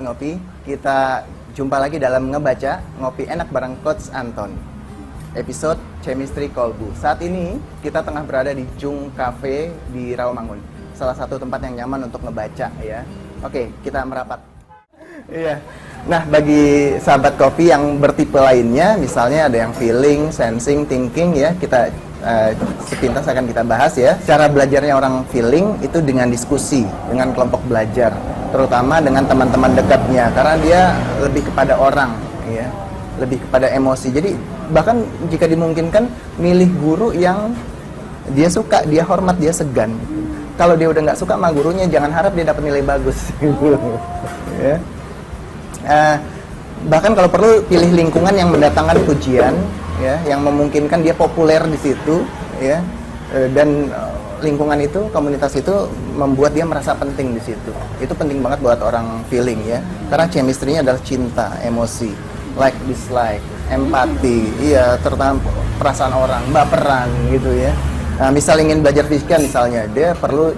Ngopi. Kita jumpa lagi dalam Ngebaca, Ngopi Enak bareng Coach Anton. Episode Chemistry Kolbu. Saat ini kita tengah berada di Jung Cafe di Rawamangun. Salah satu tempat yang nyaman untuk ngebaca ya. Oke, kita merapat. Iya. Nah, bagi sahabat kopi yang bertipe lainnya, misalnya ada yang feeling, sensing, thinking ya, kita sepintas akan kita bahas ya. Cara belajarnya orang feeling itu dengan diskusi, dengan kelompok belajar, terutama dengan teman-teman dekatnya, karena dia lebih kepada orang ya, lebih kepada emosi. Jadi bahkan jika dimungkinkan milih guru yang dia suka, dia hormat, dia segan. Kalau dia udah nggak suka sama gurunya, jangan harap dia dapat nilai bagus gitu ya. Bahkan kalau perlu pilih lingkungan yang mendatangkan pujian ya, yang memungkinkan dia populer di situ ya, dan lingkungan itu, komunitas itu membuat dia merasa penting di situ. Itu penting banget buat orang feeling ya, karena chemistry-nya adalah cinta, emosi, like, dislike, empati, iya, terutama perasaan orang, baperan gitu ya. Nah, misal ingin belajar fisika misalnya, dia perlu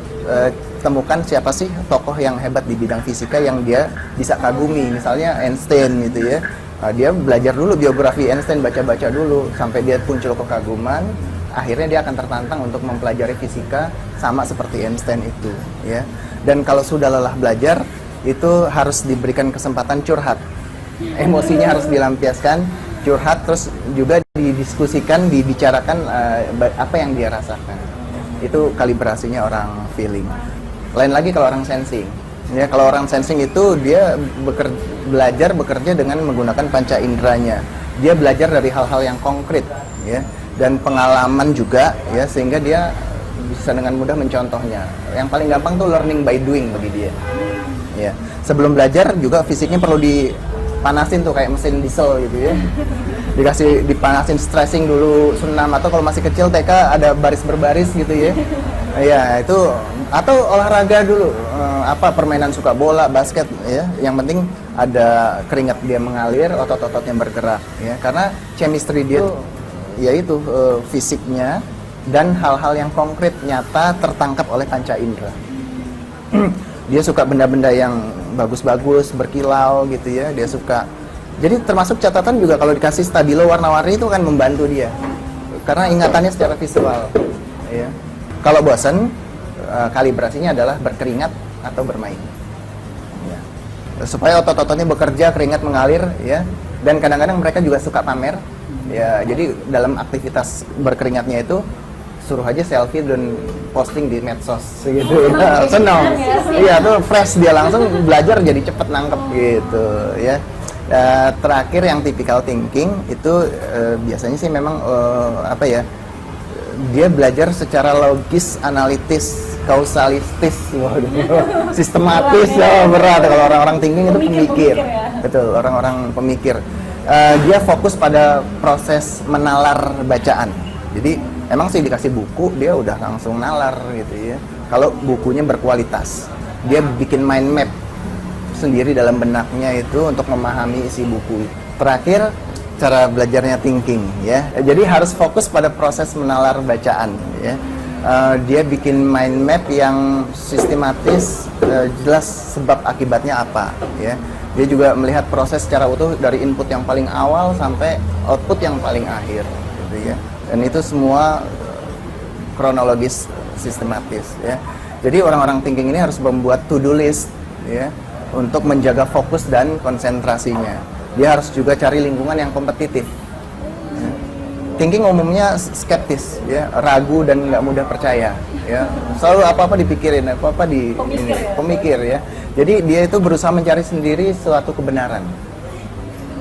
temukan siapa sih tokoh yang hebat di bidang fisika yang dia bisa kagumi, misalnya Einstein gitu ya. Nah, dia belajar dulu biografi Einstein, baca-baca dulu sampai dia muncul kekaguman, akhirnya dia akan tertantang untuk mempelajari fisika sama seperti Einstein itu ya. Dan kalau sudah lelah belajar, itu harus diberikan kesempatan curhat, emosinya harus dilampiaskan, curhat, terus juga didiskusikan, dibicarakan apa yang dia rasakan. Itu kalibrasinya orang feeling. Lain lagi kalau orang sensing ya, kalau orang sensing itu dia bekerja dengan menggunakan panca inderanya. Dia belajar dari hal-hal yang konkret ya, dan pengalaman juga ya, sehingga dia bisa dengan mudah mencontohnya. Yang paling gampang tuh learning by doing bagi dia ya. Sebelum belajar juga fisiknya perlu dipanasin tuh kayak mesin diesel gitu ya, dikasih dipanasin, stressing dulu, senam, atau kalau masih kecil TK ada baris berbaris gitu ya. Ya itu, atau olahraga dulu, permainan suka bola, basket ya. Yang penting ada keringat dia mengalir, otot-ototnya bergerak ya. Karena chemistry dia yaitu fisiknya dan hal-hal yang konkret, nyata, tertangkap oleh panca indera. Dia suka benda-benda yang bagus-bagus, berkilau gitu ya. Dia suka. Jadi termasuk catatan juga kalau dikasih stabilo warna-warni itu kan membantu dia, karena ingatannya secara visual ya. Kalau bosan, kalibrasinya adalah berkeringat atau bermain ya. Supaya otot-ototnya bekerja, keringat mengalir ya. Dan kadang-kadang mereka juga suka pamer ya. Jadi dalam aktivitas berkeringatnya itu suruh aja selfie dan posting di medsos gitu ya. Senang iya tuh, fresh, dia langsung belajar jadi cepet nangkep gitu ya. Terakhir yang typical thinking itu biasanya sih memang dia belajar secara logis, analitis, kausalistis, sistematis ya, berat. Kalau orang-orang thinking itu pemikir ya? Betul, orang-orang pemikir. Dia fokus pada proses menalar bacaan. Jadi emang sih dikasih buku dia udah langsung nalar gitu ya. Kalau bukunya berkualitas, dia bikin mind map sendiri dalam benaknya itu untuk memahami isi buku. Terakhir, cara belajarnya thinking ya. Jadi harus fokus pada proses menalar bacaan ya. Dia bikin mind map yang sistematis, jelas sebab akibatnya apa ya. Dia juga melihat proses secara utuh dari input yang paling awal sampai output yang paling akhir gitu ya. Dan itu semua kronologis, sistematis ya. Jadi orang-orang thinking ini harus membuat to-do list ya, untuk menjaga fokus dan konsentrasinya. Dia harus juga cari lingkungan yang kompetitif ya. Thinking umumnya skeptis ya, ragu dan nggak mudah percaya ya. Selalu apa-apa dipikirin, apa-apa pemikir ya. Jadi dia itu berusaha mencari sendiri suatu kebenaran.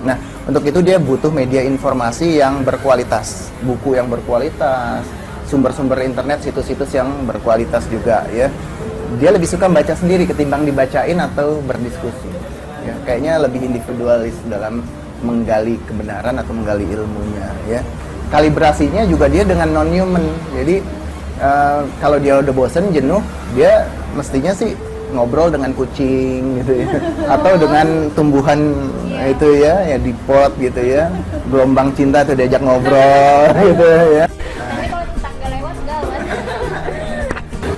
Nah, untuk itu dia butuh media informasi yang berkualitas, buku yang berkualitas, sumber-sumber internet, situs-situs yang berkualitas juga ya. Dia lebih suka baca sendiri ketimbang dibacain atau berdiskusi ya. Kayaknya lebih individualis dalam menggali kebenaran atau menggali ilmunya ya. Kalibrasinya juga dia dengan non-human. Jadi kalau dia udah bosen, jenuh, dia mestinya sih ngobrol dengan kucing gitu ya, atau dengan tumbuhan itu ya di pot gitu ya, gelombang cinta tuh diajak ngobrol gitu ya.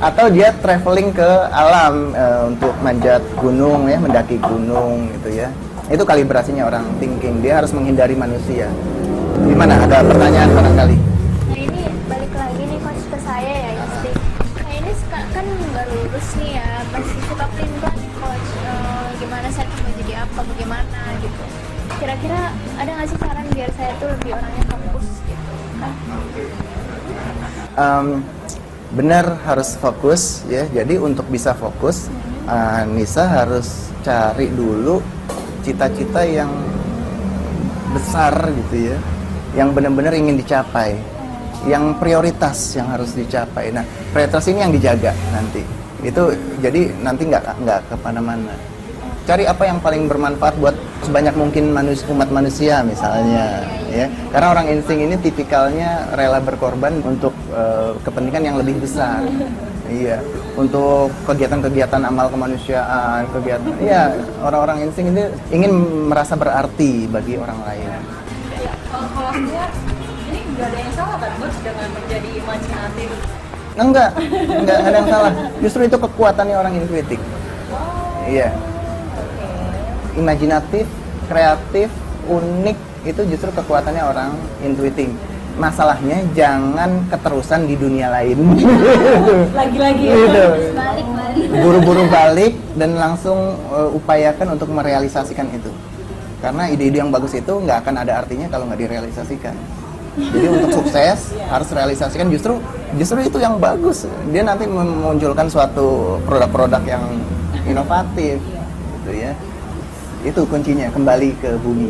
Atau dia traveling ke alam untuk manjat gunung ya, mendaki gunung gitu ya. Itu kalibrasinya orang thinking, dia harus menghindari manusia. Gimana? Ada pertanyaan barangkali? Nah ini balik lagi nih coach ke saya ya insting. Nah ini kan baru lulus nih ya, masih suka pelin-pelan nih coach. Gimana saya tuh mau jadi apa, bagaimana gitu. Kira-kira ada nggak sih saran biar saya tuh lebih orangnya fokus gitu kan? Benar harus fokus ya. Jadi untuk bisa fokus, Nisa harus cari dulu cita-cita yang besar gitu ya, yang benar-benar ingin dicapai, yang prioritas yang harus dicapai. Nah, prioritas ini yang dijaga nanti. Itu jadi nanti nggak kemana-mana. Cari apa yang paling bermanfaat buat sebanyak mungkin umat manusia misalnya, ya. Karena orang insting ini tipikalnya rela berkorban untuk kepentingan yang lebih besar. Iya, untuk kegiatan-kegiatan amal kemanusiaan, kegiatan. Iya, orang-orang insting ini ingin merasa berarti bagi orang lain. Kalau saya ini nggak ada yang salah kan Bos dengan menjadi imajinatif? Enggak ada yang salah. Justru itu kekuatannya orang intuitif. Iya. Imajinatif, kreatif, unik, itu justru kekuatannya orang intuitif. Masalahnya jangan keterusan di dunia lain. Lagi-lagi gitu. Balik. Buru-buru balik dan langsung upayakan untuk merealisasikan itu. Karena ide-ide yang bagus itu nggak akan ada artinya kalau nggak direalisasikan. Jadi untuk sukses harus realisasikan justru itu yang bagus. Dia nanti memunculkan suatu produk-produk yang inovatif, gitu ya. Itu kuncinya, kembali ke bumi.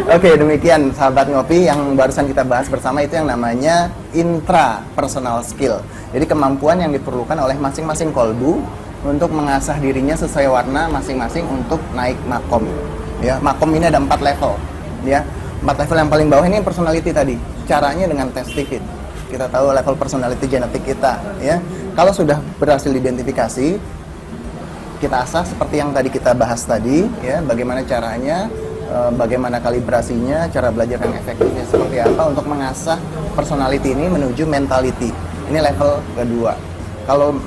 Oke, demikian sahabat ngopi yang barusan kita bahas bersama, itu yang namanya intrapersonal skill. Jadi kemampuan yang diperlukan oleh masing-masing kolbu untuk mengasah dirinya sesuai warna masing-masing untuk naik makom. Ya, makom ini ada 4 level. Ya, 4 level yang paling bawah ini personality tadi. Caranya dengan tes TVIT. Kita tahu level personality genetik kita. Ya, kalau sudah berhasil diidentifikasi, kita asah seperti yang tadi kita bahas tadi, ya, bagaimana caranya, bagaimana kalibrasinya, cara belajar yang efektifnya seperti apa untuk mengasah personality ini menuju mentality. Ini level kedua. Kalau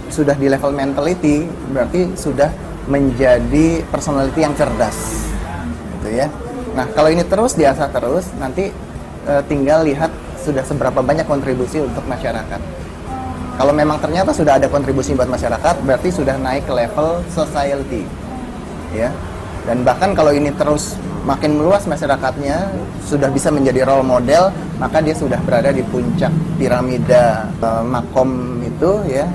sudah di level mentality, berarti sudah menjadi personality yang cerdas, gitu ya. Nah, kalau ini terus diasah terus, nanti tinggal lihat sudah seberapa banyak kontribusi untuk masyarakat. Kalau memang ternyata sudah ada kontribusi buat masyarakat, berarti sudah naik ke level society, ya. Dan bahkan kalau ini terus makin meluas masyarakatnya, sudah bisa menjadi role model, maka dia sudah berada di puncak piramida makom itu, ya.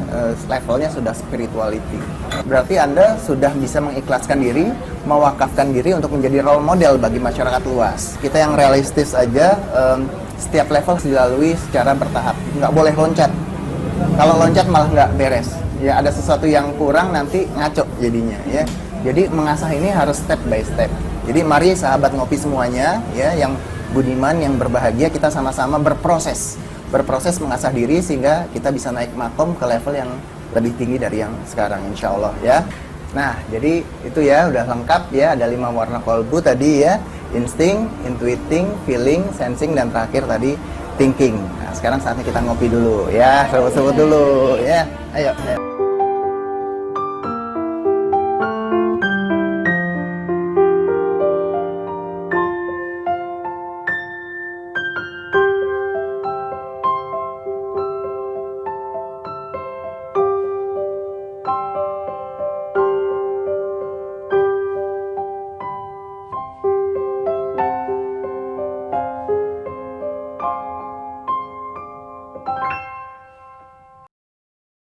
Levelnya sudah spirituality. Berarti Anda sudah bisa mengikhlaskan diri, mewakafkan diri untuk menjadi role model bagi masyarakat luas. Kita yang realistis aja, setiap level dilalui secara bertahap, nggak boleh loncat. Kalau loncat malah nggak beres, ya, ada sesuatu yang kurang nanti ngaco jadinya, ya. Jadi mengasah ini harus step by step. Jadi mari sahabat ngopi semuanya, ya, yang budiman, yang berbahagia, kita sama-sama berproses mengasah diri sehingga kita bisa naik makom ke level yang lebih tinggi dari yang sekarang, insya Allah, ya. Nah, jadi itu ya udah lengkap ya, ada 5 warna kolbu tadi ya, insting, intuiting, feeling, sensing, dan terakhir tadi thinking. Nah, sekarang saatnya kita ngopi dulu ya, serut-serut dulu ya. Ayo.